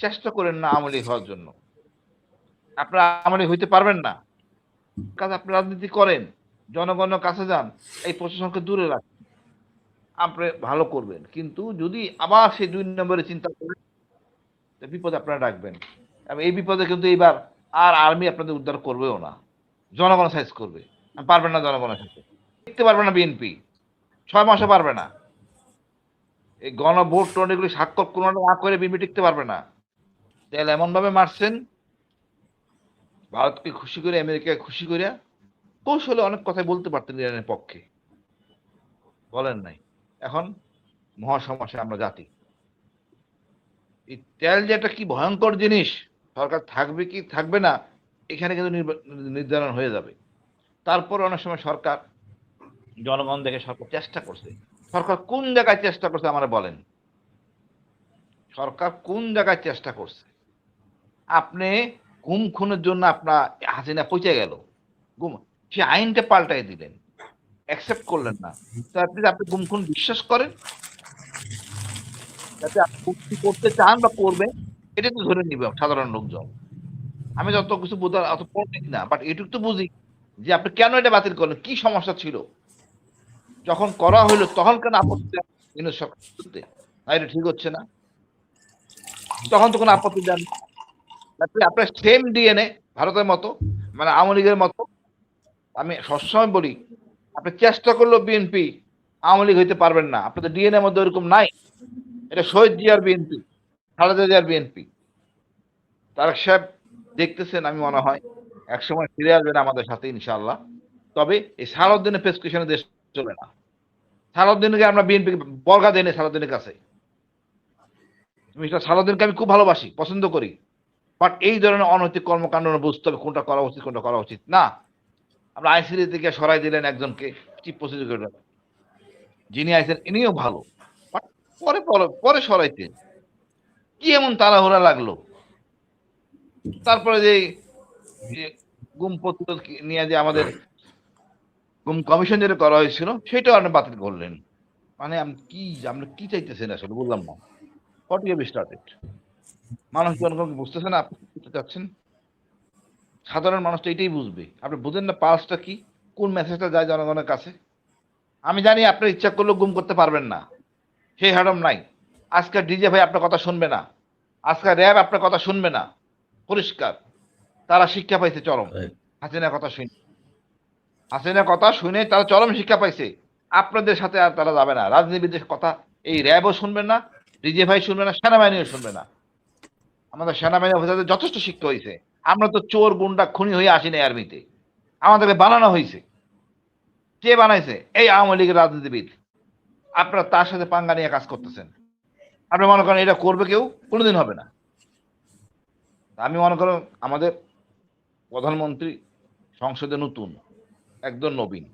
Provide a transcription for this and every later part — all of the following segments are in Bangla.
চেষ্টা করেন না আওয়ামী লীগ হওয়ার জন্য। আপনারা আওয়ামী লীগ হইতে পারবেন না। কাজ আপনি রাজনীতি করেন, জনগণের কাছে যান, এই প্রশাসনকে দূরে রাখেন। আপনি ভালো করবেন। কিন্তু যদি আবার সেই ২ নম্বরে চিন্তা করেন, বিপদে আপনারা ডাকবেন। এবং এই বিপদে কিন্তু এইবার আর আর্মি আপনাদের উদ্ধার করবেও না। জনগণ সাইজ করবে। পারবেন না জনগণের সাথে। টিকতে পারবে না বিএনপি। ৬ মাসও পারবে না। এই গণভোট-টোট এগুলো স্বাক্ষর কোনটা না করে বিএনপি টিকতে পারবে না। তেল এমনভাবে মারছেন, ভারতকে খুশি করে, আমেরিকাকে খুশি কইরা, কৌশলে অনেক কথাই বলতে পারতেন ইরানের পক্ষে। বলেন নাই। এখন মহা সমস্যায় আমরা জাতি। এই তেল যে একটা কি ভয়ংকর জিনিস, সরকার থাকবে কি থাকবে না, এখানে কিন্তু নির্ধারণ হয়ে যাবে। তারপরে অনেক সময় সরকার, জনগণ দেখে সরকার চেষ্টা করছে। সরকার কোন জায়গায় চেষ্টা করছে আমারে বলেন? সরকার কোন জায়গায় চেষ্টা করছে? আপনি গুম খুনের জন্য আপনার হাসিনা পইচা গেল। গুম সে আইনটা পাল্টাই দিলেন। অ্যাকসেপ্ট করলেন না। তো আপনি গুম খুন বিশ্বাস করেন? যাতে আপনি মুক্তি করতে চান বা করবেন, এটা তো ধরে নিবে সাধারণ লোকজন। আমি যত কিছু বোঝার অত পণ্ডিত না। বাট এটুক তো বুঝি যে আপনি কেন এটা বাতিল করলেন? কি সমস্যা ছিল? যখন করা হইল তখন কেন আপত্তি ইউনূস সরকার বিরুদ্ধে? না এটা ঠিক হচ্ছে না। তখন তো কোনো আপত্তি দেন আপনার সেম ডিএনএ ভারতের মতো, মানে আওয়ামী লীগের মতো। আমি সবসময় বলি, আপনি চেষ্টা করলেও বিএনপি আওয়ামী লীগ হইতে পারবেন না। আপনাদের ডিএনএ মধ্যে ওরকম নাই। এটা শহীদ জিয়ার বিএনপি, খালেদা জিয়ার বিএনপি। তারেক সাহেব দেখতেছেন, আমি মনে হয় একসময় ফিরে আসবেন আমাদের সাথে ইনশাআল্লাহ। তবে এই সালাউদ্দিনের প্রেসক্রিপশনে দেশ চলে না। সালাউদ্দিনকে আমরা বিএনপি বর্গা দেই না সালাউদ্দিনের কাছে। মিস্টার সালাউদ্দিনকে আমি খুব ভালোবাসি, পছন্দ করি। বাট এই ধরনের অনৈতিক কর্মকাণ্ড বুঝতে হবে কোনটা করা উচিত, কোনটা করা উচিত না। আমরা আইসিডি থেকে সরাই দিলেন একজনকে, চিফ প্রসিকিউটর, যিনি আইছেন ইনিও ভালো। বাট পরে পরে পরে সরাইতেন। কি এমন তাড়াহুড়া লাগলো? তারপরে যে গুম প্রতিরোধ নিয়ে যে আমাদের গুম কমিশন যেটা করা হয়েছিল, সেটাও আপনি বাতিল করলেন। মানে আপনি কি চাইতেছেন আসলে বুঝলাম না। What you have started? মানুষ জনগণ বুঝতেছে না আপনি কি করতে চাচ্ছেন? সাধারণ মানুষ তো এটাই বুঝবে। আপনি বুঝেন না পালসটা কি? কোন মেসেজটা যায় জনগণের কাছে? আমি জানি আপনার ইচ্ছা করলেও গুম করতে পারবেন না। সেই হ্যাডম নাই। আজকে ডিজে ভাই আপনার কথা শুনবে না। আজকে র‍্যাব আপনার কথা শুনবে না। পরিষ্কার। তারা শিক্ষা পাইছে চরম। হাসিনার কথা শুনে। হাসিনার কথা শুনে তারা চরম শিক্ষা পাইছে। আপনাদের সাথে আর তারা যাবে না। রাজনীতিবিদদের কথা এই র‍্যাবও শুনবে না, ডিজে ভাই শুনবে না, সেনাবাহিনীও শুনবে না। আমাদের সেনাবাহিনী অফিসারদের যথেষ্ট শিক্ষা হইছে। আমরা তো চোর, গুন্ডা, খুনি হয়ে আসি নাই আর্মিতে। আমাদেরকে বানানো হইছে। কে বানাইছে? এই আওয়ামী লীগের রাজনীতিবিদ। আপনারা তার সাথে পাঙ্গা নিয়ে কাজ করতেছেন। আপনি মনে করেন এটা করবে কেউ? কোনদিন হবে না। আমি মনে করেন আমাদের প্রধানমন্ত্রী সংসদে নতুন, একদম নবীন।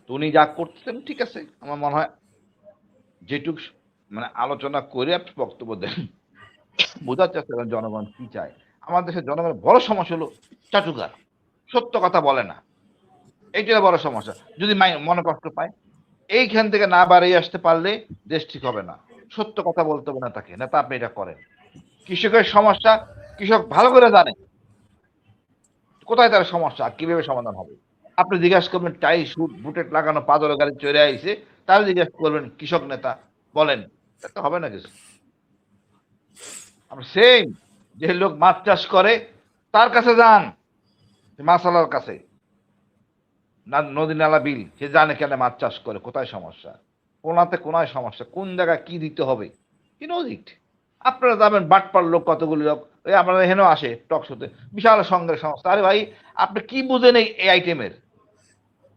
তো উনি যা করতেছেন ঠিক আছে। আমার মনে হয় যেটুক মানে আলোচনা করে আপনি বক্তব্য দেন, বোঝার চেষ্টা করেন জনগণ কি চায়। আমাদের দেশের জনগণের বড় সমস্যা হলো চাটুকার। সত্য কথা বলে না। এইটা বড় সমস্যা। যদি মনে কষ্ট পায়, এইখান থেকে না বাড়িয়ে আসতে পারলে দেশ ঠিক হবে না। সত্য কথা বলতে হবে না তাকে, না তা আপনি এটা করেন। কৃষকের সমস্যা কৃষক ভালো করে জানে কোথায় তার সমস্যা আর কিভাবে সমাধান হবে। আপনি জিজ্ঞাসা করবেন টাই শুট বুটেট লাগানো পাদর গাড়ি চড়ে আইছে, তাহলে জিজ্ঞাসা করবেন কৃষক নেতা বলেন, এটা হবে না কিছু। আমরা সেম যে লোক মাছ চাষ করে তার কাছে যান, মাছালার কাছে, নদী নালা বিল, সে জানে কেন মাছ চাষ করে, কোথায় সমস্যা, কোনাতে কোনায় সমস্যা, কোন জায়গায় কি দিতে হবে, কি নোজ ইট। আপনারা যাবেন বাটপার লোক কতগুলি লোক, ওই আপনারা এখানেও আসে টক শোতে, বিশাল সঙ্গের সংস্থা। আরে ভাই আপনি কি বুঝেন এই আইটেমের?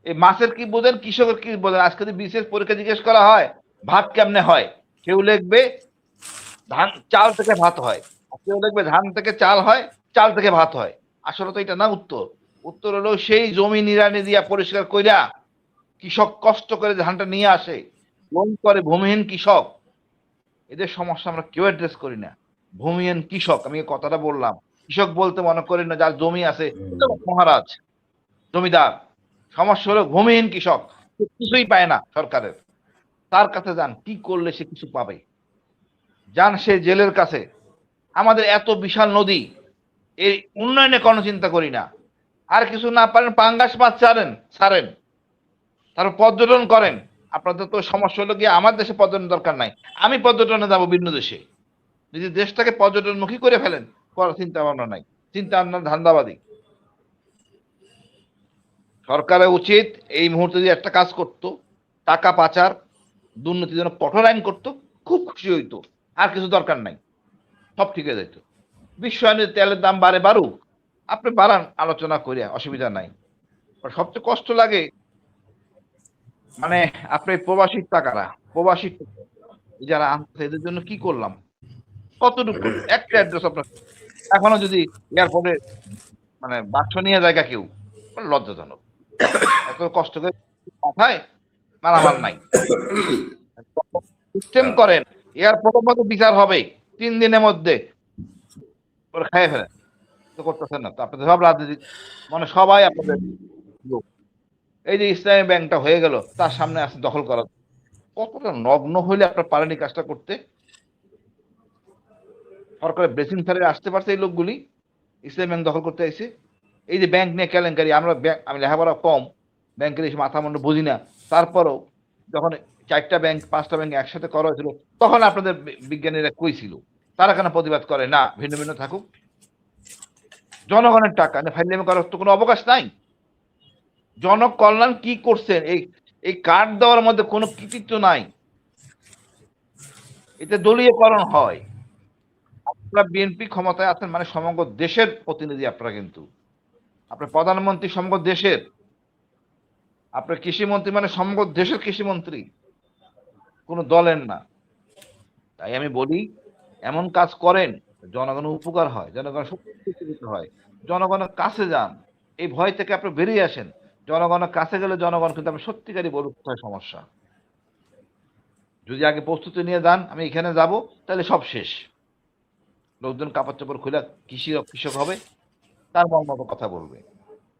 এই মাছের কি বোঝেন, কৃষকের কি বোঝেন? আজকে যদি বিশেষ পরীক্ষা জিজ্ঞেস করা হয় ভাত কেমনে হয়, কেউ লিখবে ধান চাল থেকে ভাত হয়, আর কেউ লিখবে ধান থেকে চাল হয়, চাল থেকে ভাত হয়। আসলে তো এটা না উত্তর। উত্তর হলো সেই জমি নিড়ানি দিয়া পরিষ্কার কইরা কৃষক কষ্ট করে ধানটা নিয়ে আসে, লোন করে ভূমিহীন কৃষক। এদের সমস্যা আমরা কেউ অ্যাড্রেস করি না। ভূমিহীন কৃষক, আমি এই কথাটা বললাম। কৃষক বলতে মনে করি না যার জমি আছে মহারাজ, জমিদার। সমস্যা হলো ভূমিহীন কৃষক, সে কিছুই পায় না সরকারের। তার কাছে যান, কি করলে সে কিছু পাবে। যান সে জেলের কাছে। আমাদের এত বিশাল নদী, এই উন্নয়নে কোনো চিন্তা করি না। আর কিছু না পারেন পাঙ্গাস মাছ ছাড়েন, তারপর পর্যটন করেন। আপনাদের তো সমস্যা হলো গিয়ে আমার দেশে পর্যটন দরকার নাই, আমি পর্যটনে যাবো ভিন্ন দেশে। যদি দেশটাকে পর্যটনমুখী করে ফেলেন, করার চিন্তা ভাবনা নাই, চিন্তা আপনার ধান্দাবাদী। সরকারের উচিত এই মুহূর্তে যদি একটা কাজ করতো, টাকা পাচার দুর্নীতির জন্য কঠোর আইন করতো, খুব খুশি হইতো। আর কিছু দরকার নাই, সব ঠিক হয়ে যেত। বিশ্বায়নে তেলের দাম বাড়ুক, আপনি বাড়ান, আলোচনা করিয়া অসুবিধা নাই। সবচেয়ে কষ্ট লাগে মানে আপনি প্রবাসীর টাকারা, প্রবাসী যারা আনছে এদের জন্য কি করলাম, কতটুকু করলো? একটা অ্যাড্রেস আপনার এখনো যদি এয়ারপোর্টে মানে বাক্স নিয়ে জায়গা কেউ, লজ্জাজনক। এত কষ্ট করে পাঠায়, মালামাল নাই। সিস্টেম করেন, এয়ারপোর্টের মধ্যে বিচার হবে 3 দিনের মধ্যে, ওরা খাইয়ে ফেলেন। তো করতেছেন না তো, আপনাদের সব রাজনীতি মানে সবাই আপনাদের লোক। এই যে ইসলামী ব্যাংকটা হয়ে গেল, তার সামনে আছে দখল করা। কতটা নগ্ন হইলে আপনার পারেনি কাজটা করতে? সরকারের ব্লেসিং ছাড়া আসতে পারছে এই লোকগুলি, ইসলামী ব্যাংক দখল করতে আইছে। এই যে ব্যাংক নিয়ে কেলেঙ্কারি, আমরা আমি লেখাপড়া কম, ব্যাংকের এই মাথা মুন্ড বুঝি না। তারপরও যখন 4টা ব্যাংক 5টা ব্যাংক একসাথে করা হয়েছিল, তখন আপনাদের বিজ্ঞানীরা কই ছিল? তারা কেন প্রতিবাদ করে না ভিন্ন ভিন্ন থাকুক? জনগণের টাকা ফাইলামি করার তো কোনো অবকাশ নাই। জনকল্যাণ কি করছেন? এই কার্ড দেওয়ার মধ্যে কোনো কৃতিত্ব নাই, এতে দলীয়করণ হয়। আপনারা বিএনপি ক্ষমতায় আছেন মানে সমগ্র দেশের প্রতিনিধি আপনারা, কিন্তু আপনার প্রধানমন্ত্রী সমগ্র দেশের, আপনার কৃষিমন্ত্রী মানে সমগ্র দেশের কৃষিমন্ত্রী, কোনো দলের না। তাই আমি বলি এমন কাজ করেন জনগণের উপকার হয়, জনগণ উপকৃত হয়। জনগণের কাছে যান, এই ভয় থেকে আপনি বেরিয়ে আসেন। জনগণের কাছে গেলে জনগণ কিন্তু আপনি সত্যিকারই বলুন কোথায় সমস্যা। যদি আগে প্রস্তুতি নিয়ে যান আমি এখানে যাব, তাহলে সব শেষ। লোকজন কাপড় চোপড় খুলে কৃষক হবে, তার মন মতো কথা বলবে।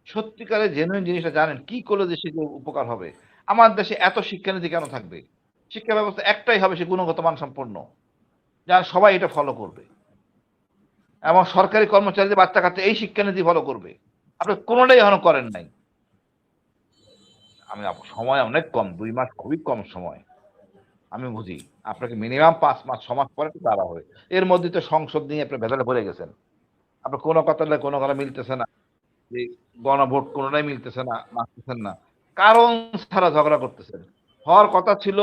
সত্যিকারের জেনুইন জিনিসটা জানেন কি করলে দেশে উপকার হবে। আমার দেশে এত শিক্ষানীতি কেন থাকবে? শিক্ষা ব্যবস্থা একটাই হবে, সে গুণগত মান সম্পন্ন, যার সবাই এটা ফলো করবে। এবং সরকারি কর্মচারীদের বাচ্চা কাচ্চা এই শিক্ষানীতি ফলো করবে। আপনি কোনোটাই এখনো করেন নাই। আমি সময় অনেক কম, 2 মাস খুবই কম সময়। আমি বুঝি আপনাকে মিনিমাম 5 মাস 6 মাস পরে তারা হবে। এর মধ্যে তো সংসদ নিয়ে আপনি ভেতরে পড়ে গেছেন। আপনার কোনো কথা কোনো কথা মিলতেছে না। যে গণভোট কোনোটাই মিলতেছে না, মানতেছেন না। কারণ ছাড়া ঝগড়া করতেছেন। হওয়ার কথা ছিল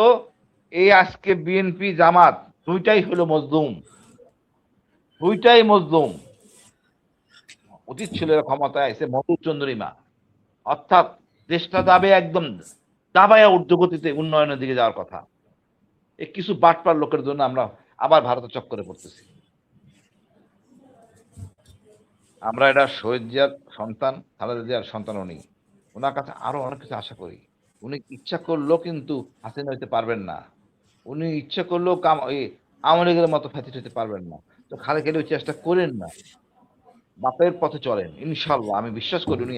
এই আজকে বিএনপি জামাত 2টাই হলো মজলুম। 2টাই মজলুম। উচিত ছিল এরা ক্ষমতায় এসে মধুচন্দ্রিমা। অর্থাৎ দেশটা যাবে একদম দাবায়া ঊর্ধ্বগতিতে উন্নয়নের দিকে যাওয়ার কথা। এই কিছু বাটপার লোকের জন্য আমরা আবার ভারতের চক্করে পড়তেছি। আমরা এটা শহীদ জিয়ার সন্তান, খালেদা জিয়ার সন্তান উনি। ওনার কাছে আরো অনেক কিছু আশা করি। উনি ইচ্ছা করলেও কিন্তু হাসিনা হইতে পারবেন না। উনি ইচ্ছা করলেও আওয়ামী লীগের মতো ফ্যাসিস্ট হইতে পারবেন না। তো খালি খালি ওই চেষ্টা করেন না। বাপের পথে চলেন। ইনশাআল্লাহ আমি বিশ্বাস করি উনি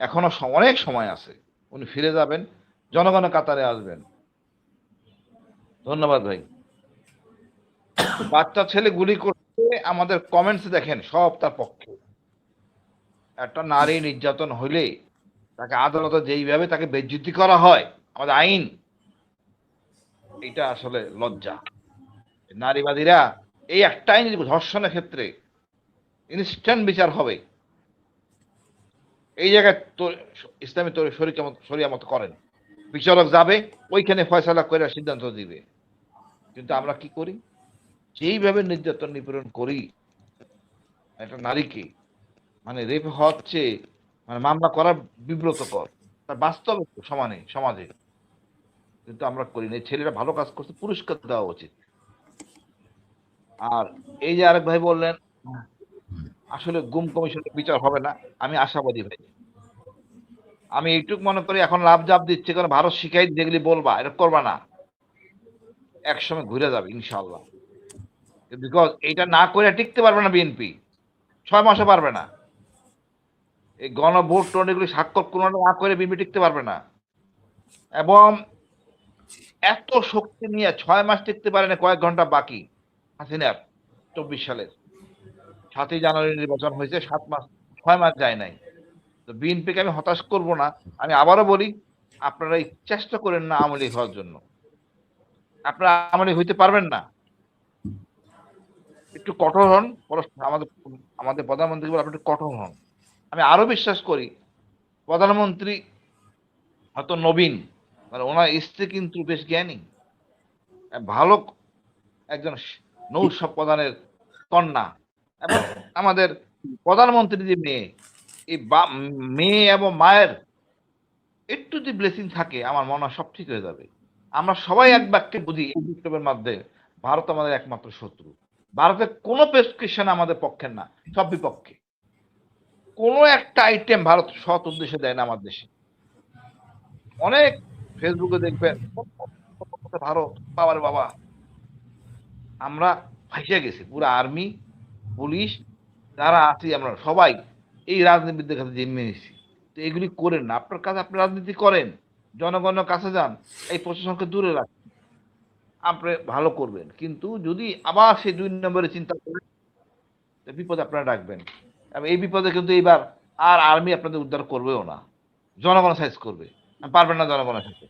এখনো অনেক সময় আছে। উনি ফিরে যাবেন, জনগণের কাতারে আসবেন। ধন্যবাদ ভাই। বাচ্চা ছেলে গুলি করতে আমাদের কমেন্টস দেখেন সব তার পক্ষে। একটা নারী নির্যাতন হইলে তাকে আদালতে যেইভাবে তাকে বেজ্জতি করা হয়, আমাদের আইন, এটা আসলে লজ্জা। নারীবাদীরা এই একটা আইন ধর্ষণের ক্ষেত্রে ইনস্ট্যান্ট বিচার হবে, এই জায়গায় তো ইসলামী শরিয়া মতো করেন। বিচারক যাবে ওইখানে ফয়সালা করে সিদ্ধান্ত দিবে। কিন্তু আমরা কি করি? যেইভাবে নির্যাতন নিপীড়ন করি একটা নারীকে, মানে রেপ হচ্ছে, মানে মামলা করার বিব্রতকর, তার বাস্তবে সমাজে। কিন্তু আমরা করি না। ছেলেরা ভালো কাজ করছে, পুরস্কার দেওয়া উচিত। আর এই যে আরেক ভাই বললেন আসলে গুম কমিশনের বিচার হবে না, আমি আশাবাদী ভাই। আমি এইটুক মনে করি এখন লাভ জাপ দিচ্ছে, কারণ ভারত শিখাই দেখলি বলবা এটা করবা না, একসময় ঘুরে যাবে ইনশাল্লাহ। বিকজ এটা না করে টিকতে পারবে না বিএনপি, 6 মাসে পারবে না। এই গণভোট টোট এগুলি স্বাক্ষর কোনোটা না করে বিএনপি টিকতে পারবে না। এবং এত শক্তি নিয়ে 6 মাস টিকতে পারে না, কয়েক ঘন্টা বাকি হাসিনার 24 সালের 7ই জানুয়ারি নির্বাচন হয়েছে, 7 মাস 6 মাস যায় নাই। তো বিএনপিকে আমি হতাশ করব না। আমি আবারও বলি, আপনারা এই চেষ্টা করেন না আওয়ামী লীগ হওয়ার জন্য। আপনারা আওয়ামী লীগ হইতে পারবেন না। একটু কঠোর হন। আমাদের আমাদের প্রধানমন্ত্রী বলে আপনি একটু কঠোর হন। আমি আরো বিশ্বাস করি প্রধানমন্ত্রী হয়তো নবীন, মানে ওনার স্ত্রী কিন্তু বেশ জ্ঞানী, ভালো একজন নৌ প্রধানের কন্যা, এবং আমাদের প্রধানমন্ত্রী যে মেয়ে, এই মেয়ে এবং মায়ের একটু যদি ব্লেসিং থাকে, আমার মনে হয় সব ঠিক হয়ে যাবে। আমরা সবাই এক বাক্যে বুঝি এই বিপ্লবের মধ্যে ভারত আমাদের একমাত্র শত্রু। ভারতের কোনো প্রেসক্রিপশন আমাদের পক্ষের না, সব বিপক্ষে। কোনো একটা আইটেম ভারত সৎ উদ্দেশ্যে দেয় না আমার দেশে। অনেক ফেসবুকে দেখবেন ভারত বাবার বাবা, আমরা ফাইসে গেছি। পুরো আর্মি, পুলিশ যারা আছি আমরা সবাই এই রাজনীতিবিদদের কাছে জন্মে নিছি। তো এগুলি করেন না। আপনার কাছে আপনি রাজনীতি করেন, জনগণের কাছে যান, এই প্রশাসনকে দূরে রাখেন, আপনি ভালো করবেন। কিন্তু যদি আবার সেই 2 নম্বরে চিন্তা করেন, বিপদে আপনারা ডাকবেন। এবং এই বিপদে কিন্তু এইবার আর আর্মি আপনাদের উদ্ধার করবেও না, জনগণ সাইজ করবে। পারবেন না জনগণের সাথে।